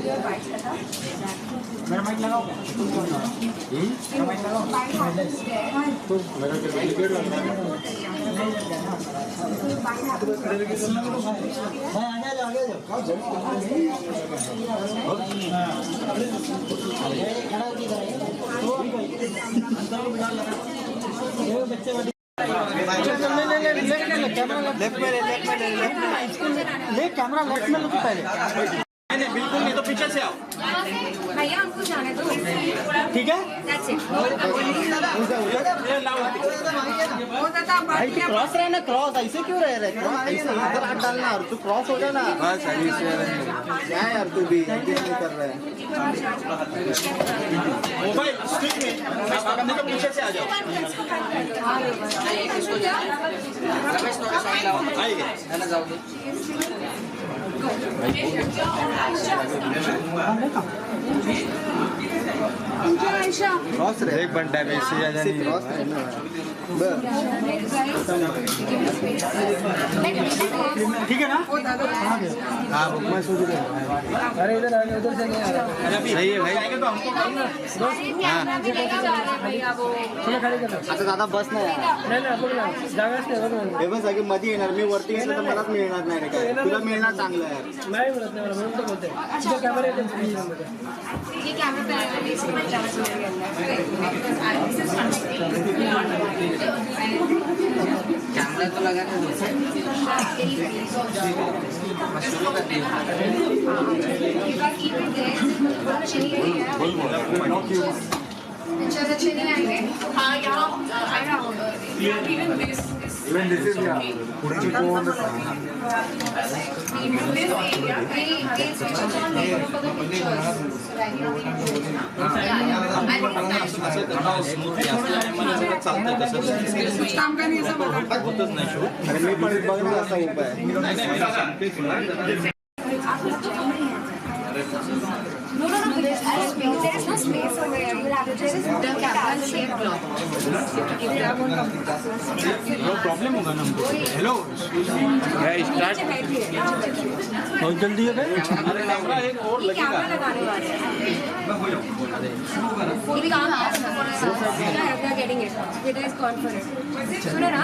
मेरा माइक लगाओ क्या? मेरा माइक लगाओ तो मेरा डेलीकेट लगता है। हाँ आगे जाओ आगे जाओ। खड़ा हो किधर है? बच्चे ले कैमरा लेफ्ट में लो पहले। नहीं बिल्कुल नहीं तो पीछे से आओ भैया हमको जाने दो ठीक है। भाई तू क्रॉस रहे ना क्रॉस ऐसे क्यों रह रहे क्रॉस ऐसे इधर हाथ डालना और तू क्रॉस हो जाना बस ऐसे क्या यार तू भी ऐसे नहीं कर रहा है। मोबाइल स्टिक में आप नहीं तो पीछे से आ जाओ। आइए है ना जाओ क्रॉस रे एक घंटा में से ज्यादा नहीं क्रॉस है ना ठीक है ना हाँ मैं सोच रहा अरे इधर से नहीं आ रहा सही है भाई तो हमको चलो खड़ी कर आता दादा बस नाही नाही बस आगे मध्ये येणार मी वरती गेलो तर मलाच मिळणार नाही रे काय तुला मिळणार चांगलं यार नाही मिळत नाही म्हणून तर बोलते तुझा कॅमेरा येतो ये कैमरा पे कैमरा तो लगा हाँ यहाँ Even this is yeah. अरे मी पण बघणार असा उपाय No, there is no space over there. You will have to just the camera shape block. no problem होगा ना हमको हेलो स्टार्ट बहुत जल्दी है भाई अरे कैमरा एक और लगेगा लगाने वाले हैं ये भी काम है they're getting it it is confident सुनो ना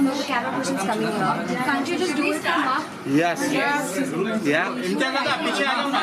the camera person is coming here can't you just do it from up yes yeah इनके अंदर पीछे आ जाओ ना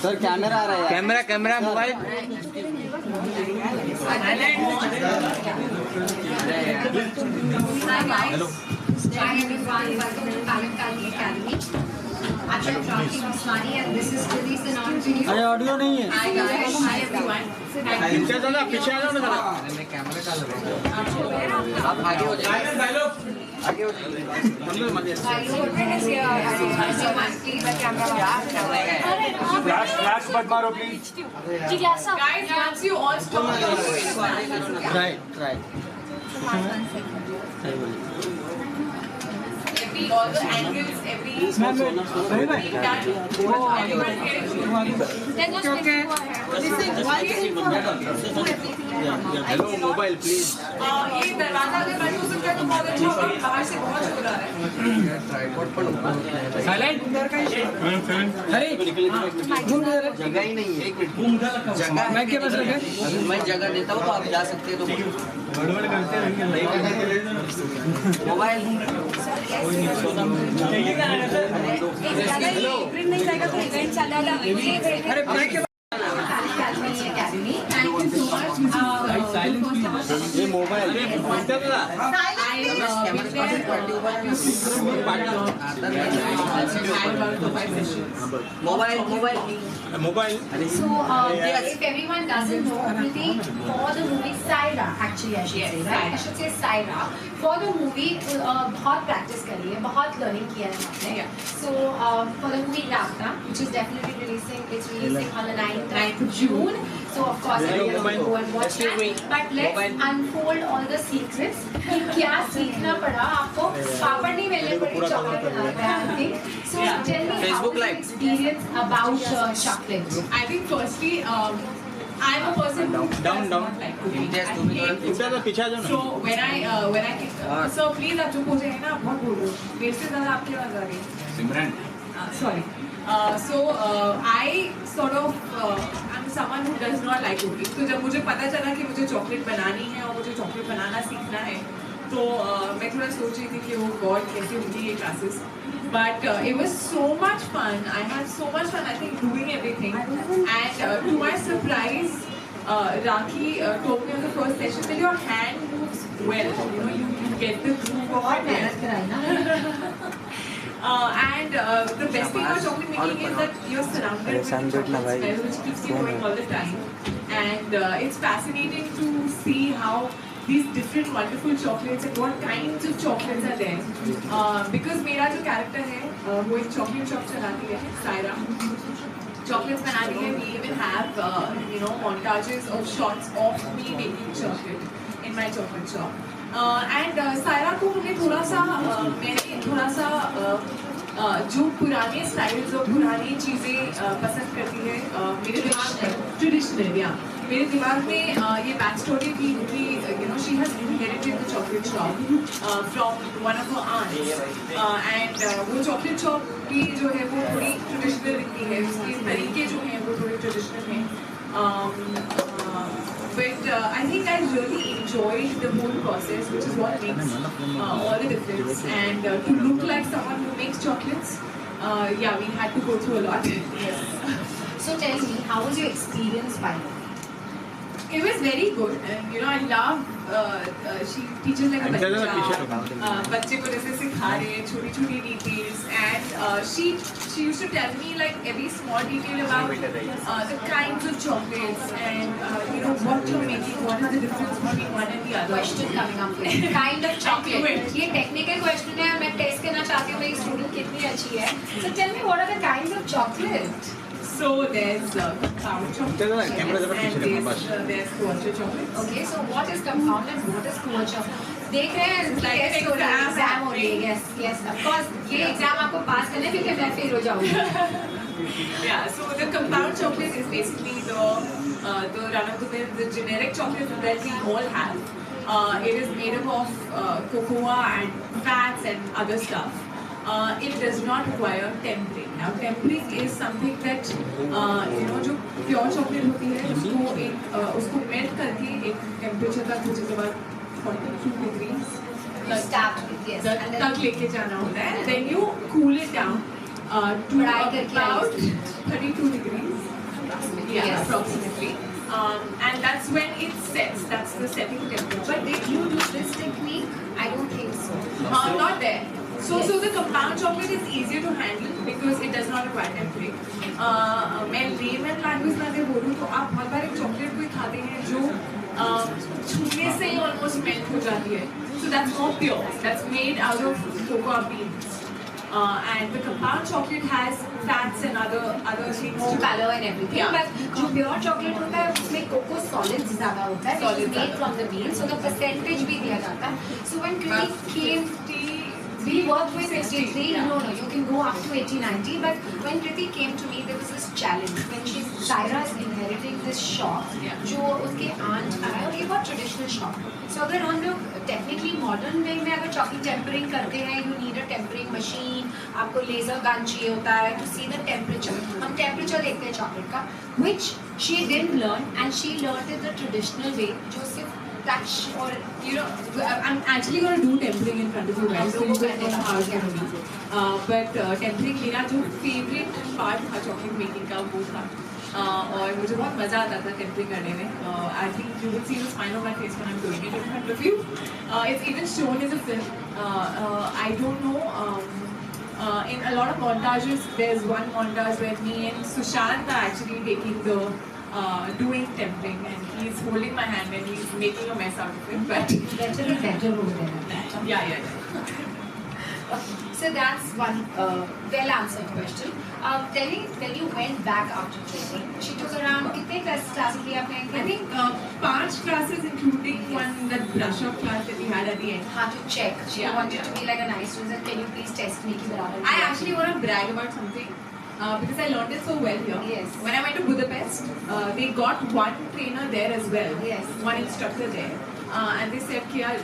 सर कैमरा आ रहा है camera camera mobile Hello. Hi everyone, welcome to Talent Kali Academy. I'm Shakti Vaswani and this is Jyoti Sananji. अरे audio नहीं है Hi guys, hi everyone. इनके अंदर पीछे आ जाओ ना जरा मैं कैमरा का लगा आप आगे हो जाइए आगे हो जाइए फ्लैश मत मारो please Guys, once you all stop right all the angles, every hello mobile please ये दरवाजा अगर बंद हो सकता है तो बहुत अच्छा होगा बाहर से बहुत शोर आ रहा है साइलेंट अरे जगह ही नहीं है एक मिनट जगह मैं क्या बस रखे मैं जगह देता हूँ तो आप जा सकते हैं तो गड़बड़ करते रहेंगे मोबाइल नहीं जाएगा तो इवेंट चलेगा अरे ब्रेक ये mobile mobile mobile So, if everyone doesn't know, Kriti, for the movie Saira, actually I should say, right? I should say Saira. For the movie, बहुत practice करी है, बहुत learning किया है हमने. So, for the movie Ravna, which is definitely releasing, it's releasing on the 9th of June. So, of course, everyone will go and watch that. But let's unfold all the secrets. कि क्या सीखना पड़ा आपको? पापड़ नहीं मिलने पड़ी chocolate बनाने में. So, tell me Facebook how was your Live. experience about chocolate? I think firstly, I'm a person who Down, does down. not like cooking. Imtiaz, I तुम भी hate थोड़ा इतना तो पीछे आ जाओ ना। So when I so please आप चुप हो जाइए ना, आप बहुत बोल रहे हो, मेरे से ज़्यादा आपकी आवाज़ आ रही है। सिमरन Sorry. I sort of I'm someone who does not like cooking. तो जब मुझे पता चला कि मुझे चॉकलेट बनानी है और मुझे चॉकलेट बनाना सीखना है, तो मैं थोड़ा सोच रही थी कि वो गॉड कैसे होंगी ये classes. But it was so much fun. I had so much fun, I think, doing everything. And to my surprise, Rakhi told me on the first session that your hand moves well. You know, you get the groove of बहुत it. मेहनत कराई ना. And the best thing about chocolate making is that you're surrounded with the chocolate smell, which keeps you going all the time. And it's fascinating to see how these different wonderful chocolates and what kinds of chocolates are there. Because मेरा जो character है, वो एक chocolate shop चलाती है, Saira. Chocolates बनाती है. We even have montages of shots of me making chocolate in my chocolate shop. And Saira को मैंने थोड़ा सा जो पुराने स्टाइल्स और पुरानी चीज़ें पसंद करती है, मेरे दिमाग में ट्रेडिशनल या मेरे दिमाग में ये बैक स्टोरी थी कि she has inherited the chocolate shop from one of her aunts. And वो चॉकलेट शॉप भी जो है वो थोड़ी ट्रेडिशनल दिखती है, उसके तरीके जो हैं वो थोड़े ट्रेडिशनल हैं. But I think I really enjoyed the whole process, which is what makes all the difference. And to look like someone who makes chocolates, yeah, we had to go through a lot. So tell me, how was your experience by the way? It was very good, and I love she teaches like a बच्चे को जैसे सिखा रहे हैं छोटी details, and she used to tell me like every small detail about the kinds of chocolates and what you're making, what is the difference between one and the other. Question coming up with kind of chocolate. ये technical question है, मैं test करना चाहती हूँ मेरी student कितनी अच्छी है. So tell me, what are the kinds of chocolate? So there's compound chocolate and there's Kuacha chocolate. Okay, so what is compound and what is Kuacha? देख रहे हैं like an एग्जाम हो रही है. Yes, of course. ये exam आपको पास करने के लिए मैं फेल हो जाऊँगी. Yeah, so the compound chocolate is basically the run-of-the-mill, the generic chocolate that we all have. It is made up of cocoa and fats and other stuff. It does not require tempering. Now tempering is something that जो pure chocolate होती है उसको melt करके एक temperature तक मुझे के बाद 42 degrees तक लेके जाना होता है. Then you cool it down to about 32 degrees. Yeah, approximately. And that's when it sets. That's the setting temperature. But did you do this technique? I don't think so. Not there. So the compound chocolate is easier to handle because it does not require tempering. मैं layman language में अगर बोलूँ तो आप बहुत बार एक chocolate कोई खाते हैं जो छूने से ही almost melt हो जाती है. So that's more pure. That's made out of cocoa beans. And the compound chocolate has fats and other things. More color and everything. Yeah. But जो pure chocolate होता है उसमें cocoa solids ज़्यादा होता है. Which is made from the beans, so the percentage भी दिया जाता है. So when Kriti came, we worked with 63. No, you can go up to 80, 90. But when Kriti came to me, there was this challenge. When Saira is inheriting this shop, जो उसके aunt आए और ये बहुत traditional shop. So अगर हम लोग technically modern way में अगर chocolate tempering करते हैं, you need a tempering machine. आपको laser gun चाहिए होता है to see the temperature. हम temperature देखते हैं chocolate का, which she didn't learn, and she learned it the traditional way, जो सिर्फ touch or I'm actually going to do tempering in front of you guys so you can know how it's going to be. But tempering मेरा जो favorite part था chocolate making का वो था. और मुझे बहुत मज़ा आता था tempering करने में. I think you will see the smile on my face when I'm doing it in front of you. It's even shown in the film. I don't know. In a lot of montages, there's one montage where me and Sushant are actually taking the doing tempering, and he's holding my hand and he's making a mess out of it. But better over there. Yeah. So that's one well answered question. Telling when you went back after training, she took around कितने classes लिया आपने? I think 5 classes, including one that brush up class that we had at the end. How to check? She wanted to be like a nice student. Can you please test me कि बराबर? I actually want to brag about something. because I learned it so well here. Yes. When I went to Budapest, they got one trainer there as well. Yes. One instructor there. And they said कि यार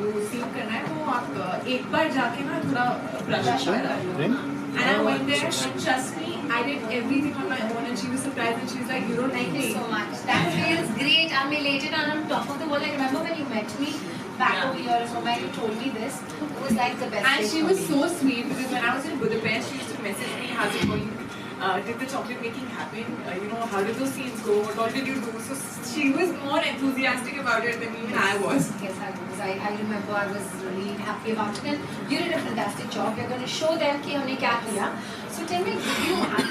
वो scene करना है तो आप एक बार जाके ना थोड़ा brush करो. And I went there and trust me, I did everything on my own and she was surprised and she was like, you don't Thank need you so much. That feels great. I'm elated and I'm top of the world. I remember when you met me back over here, so when you told me this, it was like the best. And day she for was me. so sweet because when I was in Budapest, she used to message me, how's it going? Did the chocolate making happen? How did those scenes go? What all did you do? So she was more enthusiastic about it than even I was. Yes, I was. I remember I was really happy about it. And you did a fantastic job. We're going to show them कि हमने क्या किया. So tell me,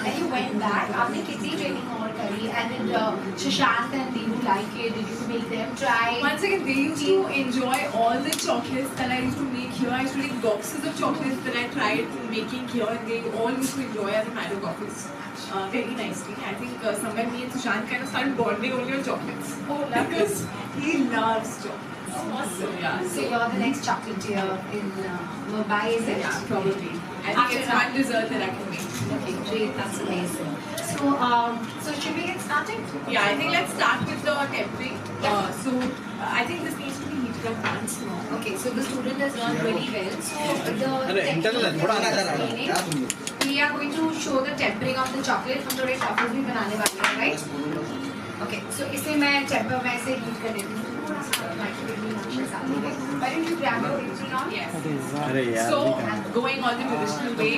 when you went back, आपने कितनी training और करी? And did Shashank and Deepu like it? Did you make them try? Once again, they used to enjoy all the chocolates that I used to make here. I used to make boxes of chocolates that I tried making here, and they all used to enjoy as a matter of office. Very nicely. I think somewhere me and Sushant kind of started bonding only on chocolates. Oh, lovely. Because he loves chocolates. Awesome, yeah. So you're the next chocolatier in Mumbai, is it? Yeah, probably. I think it's one dessert that I can make. Okay, great. That's amazing. So should we get started? Yeah, I think let's start with the tempering. So I think this needs to be heated up once more. Okay, so the student has learned really well. So the technique we are going to show the tempering of the chocolate. हम थोड़े truffles भी बनाने वाले हैं, right? Okay, so इसे मैं temper में ऐसे heat कर देती हूँ. थोड़ा सा microwave में वापस आ जाएगा. Why don't you grab your apron on? Yes. So going on the traditional way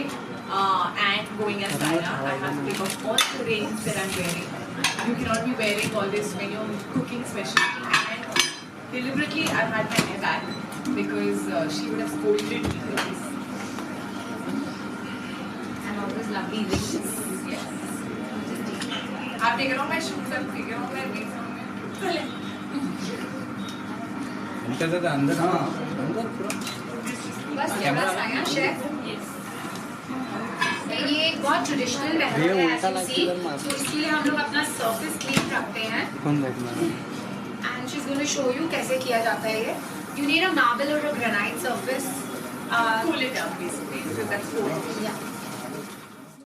and going as Saira, I have to take off all the rings that I'm wearing. You cannot be wearing all this when you're cooking, especially. And deliberately, I've had my hair back because she would have scolded me for this. And all those lovely rings. Yes. I've taken off my shoes, I've taken off my rings. अंदर बस ये बस आया chef. ये एक बहुत traditional method है तो इसलिए हम लोग अपना सरफेस क्लीन रखते हैं. And she is going to show you कैसे किया जाता है ये. यू नीड अ मार्बल और a granite surface. Cool it down basically because that's cool. Yeah.